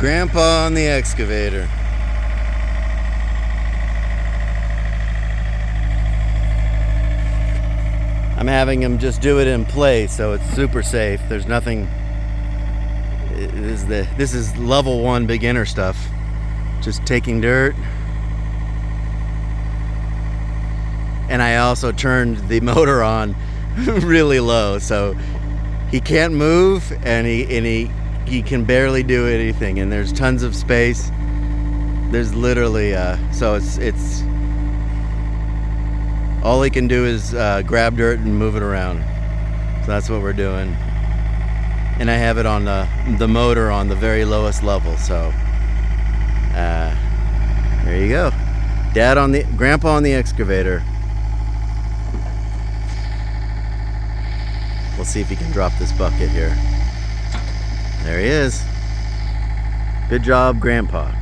Grandpa on the excavator. I'm having him just do it in place, so it's super safe. There's nothing. This is level 1 beginner stuff. Just taking dirt. And I also turned the motor on really low, so he can't move, and he can barely do anything. And there's tons of space. There's literally so it's all he can do is grab dirt and move it around. So that's what we're doing. And I have it on the motor on the very lowest level. So there you go. Grandpa on the excavator. We'll see if he can drop this bucket here. There he is. Good job, Grandpa.